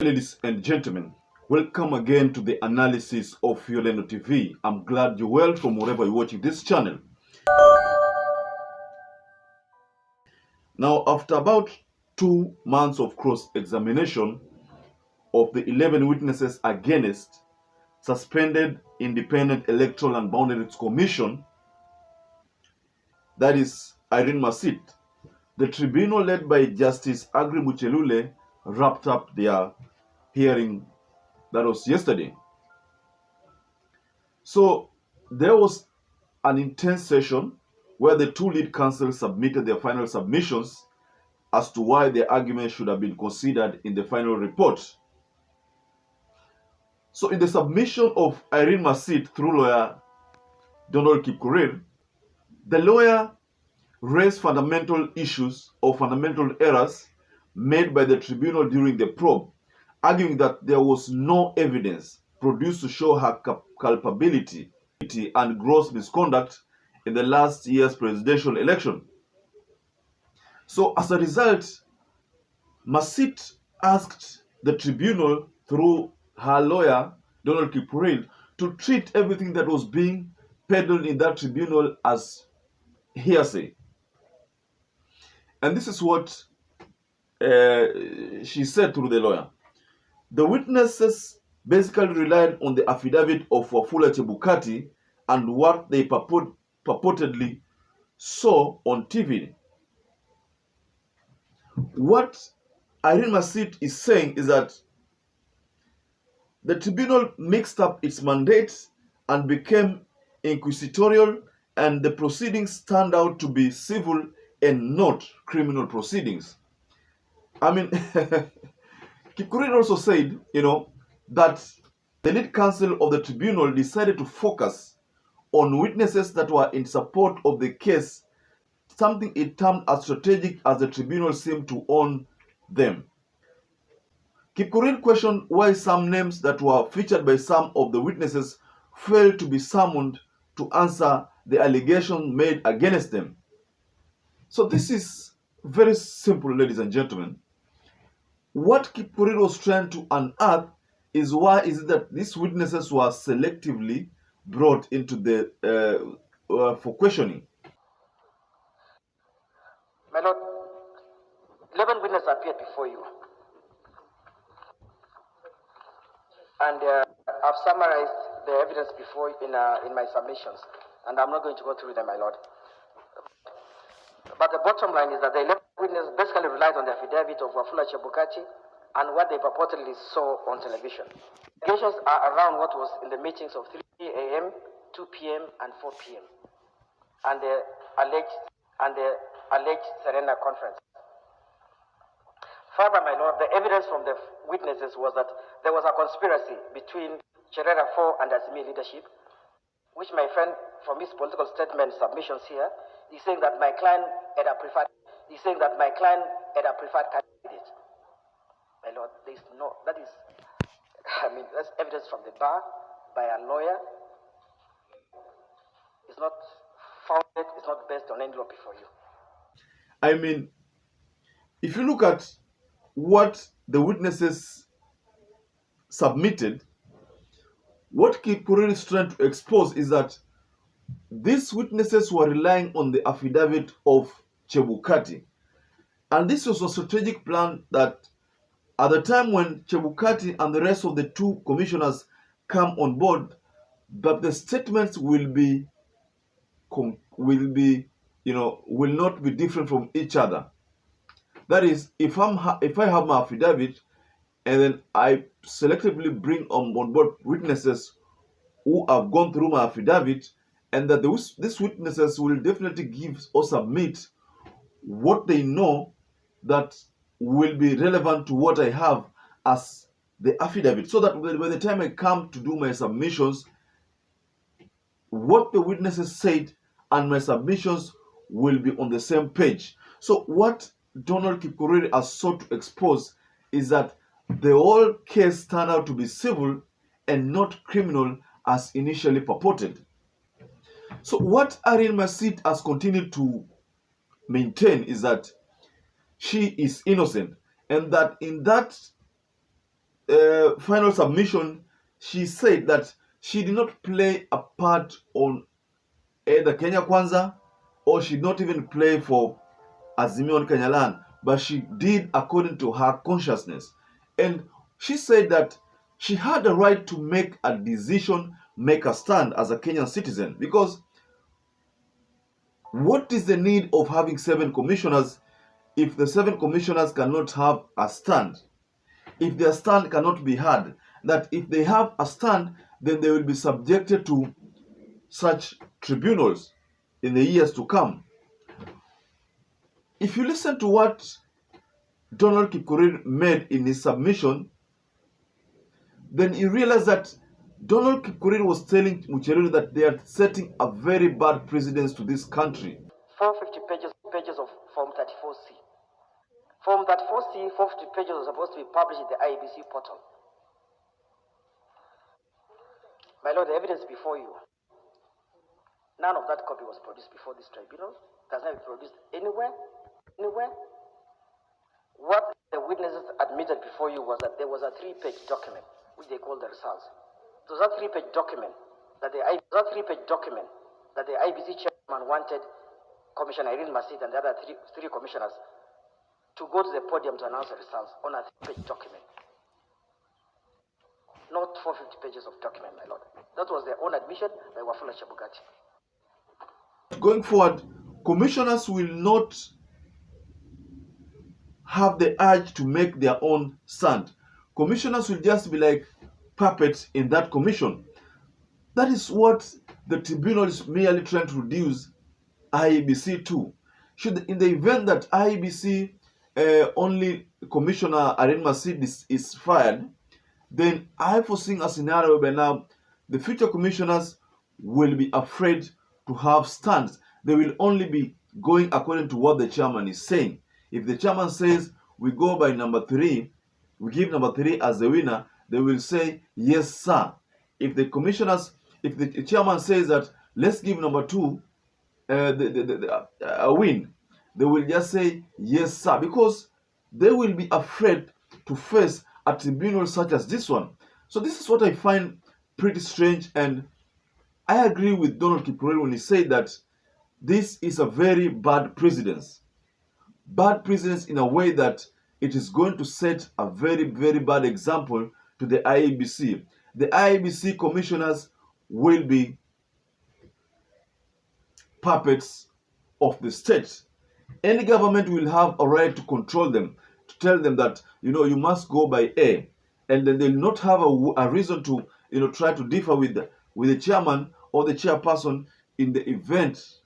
Ladies and gentlemen, welcome again to the analysis of YOLENO TV. I'm glad you're well from wherever you're watching this channel. Now, after about 2 months of cross-examination of the 11 witnesses against suspended Independent Electoral and Boundaries Commission, that is IRENE MASIT, the tribunal led by Justice Agri Muchelule wrapped up their hearing that was yesterday. So there was an intense session where the two lead counsels submitted their final submissions as to why their arguments should have been considered in the final report. So in the submission of IRENE MASIT through lawyer Donald Kipkorir, the lawyer raised fundamental issues or fundamental errors made by the tribunal during the probe, arguing that there was no evidence produced to show her culpability and gross misconduct in the last year's presidential election. So as a result, MASIT asked the tribunal through her lawyer, Donald Kipkorir, to treat everything that was being peddled in that tribunal as hearsay. And this is what she said through the lawyer. The witnesses basically relied on the affidavit of Wafula CHEBUKATI and what they purportedly saw on TV. What IRENE MASIT is saying is that the tribunal mixed up its mandate and became inquisitorial, and the proceedings turned out to be civil and not criminal proceedings. I mean, Kipkorir also said, that the lead counsel of the tribunal decided to focus on witnesses that were in support of the case, something it termed as strategic as the tribunal seemed to own them. Kipkorir questioned why some names that were featured by some of the witnesses failed to be summoned to answer the allegation made against them. So this is very simple, ladies and gentlemen. What Kipkorir was trying to unearth is why is it that these witnesses were selectively brought into the for questioning. My Lord, 11 witnesses appeared before you, and I've summarized the evidence before in my submissions, and I'm not going to go through them, my Lord. But the bottom line is that the 11 witnesses basically relied on the affidavit of Wafula CHEBUKATI and what they purportedly saw on television. Allegations are around what was in the meetings of 3 a.m., 2 p.m., and 4 p.m., and the alleged Serena conference. Further, my Lord, the evidence from the witnesses was that there was a conspiracy between Cherera 4 and Azimi leadership, which my friend from his political statement submissions here is saying that my client had a preferred. He's saying that my client had a preferred candidate. My Lord, there is no. That is, that's evidence from the bar by a lawyer. It's not founded. It's not based on any law before you. I mean, if you look at what the witnesses submitted, what Kipkorir is trying to expose is that these witnesses were relying on the affidavit of CHEBUKATI. And this was a strategic plan that at the time when CHEBUKATI and the rest of the two commissioners come on board, that the statements will not be different from each other. That is, if I have my affidavit and then I selectively bring on board witnesses who have gone through my affidavit, and that these witnesses will definitely give or submit what they know that will be relevant to what I have as the affidavit, so that by the time I come to do my submissions, what the witnesses said and my submissions will be on the same page. So what Donald Kipkorir has sought to expose is that the whole case turned out to be civil and not criminal as initially purported. So what IRENE MASIT has continued to maintain is that she is innocent, and that in that final submission, she said that she did not play a part on either Kenya Kwanza, or she did not even play for Azimio on Kenya land, but she did according to her consciousness. And she said that she had the right to make a decision, make a stand as a Kenyan citizen, because what is the need of having 7 commissioners if the 7 commissioners cannot have a stand? If their stand cannot be heard, that if they have a stand, then they will be subjected to such tribunals in the years to come. If you listen to what Donald Kipkorir made in his submission, then you realize that Donald Kipkorir was telling Muchelule that they are setting a very bad precedence to this country. 450 pages of Form 34C. Form 34C, 450 pages was supposed to be published in the IEBC portal. My Lord, the evidence before you, none of that copy was produced before this tribunal. It has not been produced anywhere. What the witnesses admitted before you was that there was a 3-page document, which they call the results. It was that 3-page document that the IBC chairman wanted Commissioner IRENE Masit and the other three commissioners to go to the podium to announce the results on a 3-page document. Not 450 pages of document, my Lord. That was their own admission by Wafula CHEBUKATI. Going forward, commissioners will not have the urge to make their own stand. Commissioners will just be like puppets in that commission. That is what the tribunal is merely trying to reduce IEBC to. Should, in the event that IEBC only Commissioner IRENE Masit is fired, then I foresee a scenario where now the future commissioners will be afraid to have stands. They will only be going according to what the chairman is saying. If the chairman says we go by number 3, we give number 3 as the winner, they will say yes sir. If the chairman says that let's give number 2 a win, they will just say yes sir, because they will be afraid to face a tribunal such as this one. So this is what I find pretty strange, and I agree with Donald Kipkorir when he said that this is a very bad precedence. Bad precedence in a way that it is going to set a very, very bad example to the IEBC. The IEBC commissioners will be puppets of the state. Any government will have a right to control them, to tell them that, you must go by A, and then they'll not have a reason to, try to differ with the chairman or the chairperson in the event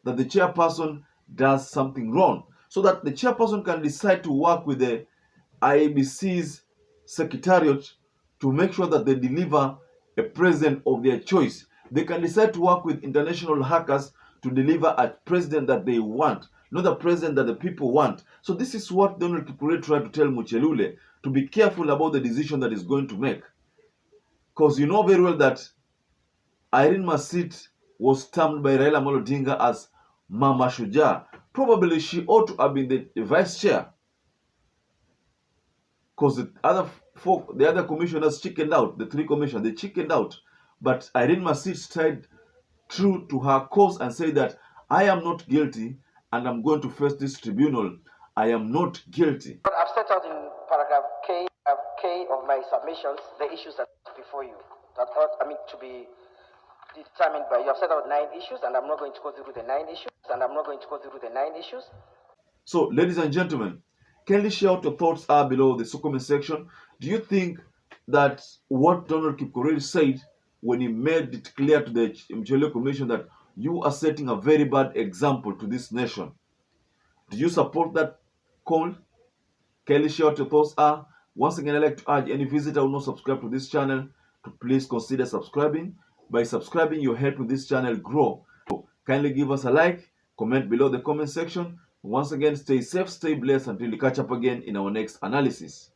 that the chairperson does something wrong, so that the chairperson can decide to work with the IEBC's secretariat to make sure that they deliver a president of their choice. They can decide to work with international hackers to deliver a president that they want, not a president that the people want. So this is what Donald Kipkorir tried to tell Muchelule, to be careful about the decision that he's going to make. Because you know very well that IRENE Masit was termed by Raila Amolo Odinga as Mama Shujaa. Probably she ought to have been the vice chair, because the other commissioners chickened out. The 3 commissioners, they chickened out. But IRENE Masit stayed true to her cause and said that I am not guilty and I'm going to face this tribunal. I am not guilty. But I've set out in paragraph K of my submissions the issues that are before you that ought, to be determined by you. I've set out 9 issues, and I'm not going to go through the 9 issues. So, ladies and gentlemen, kindly share what your thoughts are below the comment section. Do you think that what Donald Kipkorir said when he made it clear to the Muchelule Commission that you are setting a very bad example to this nation, do you support that call? Kindly share what your thoughts are. Once again, I'd like to urge any visitor who not subscribe to this channel to please consider subscribing. By subscribing, you help this channel grow. So kindly give us a like, comment below the comment section. Once again, stay safe, stay blessed until we catch up again in our next analysis.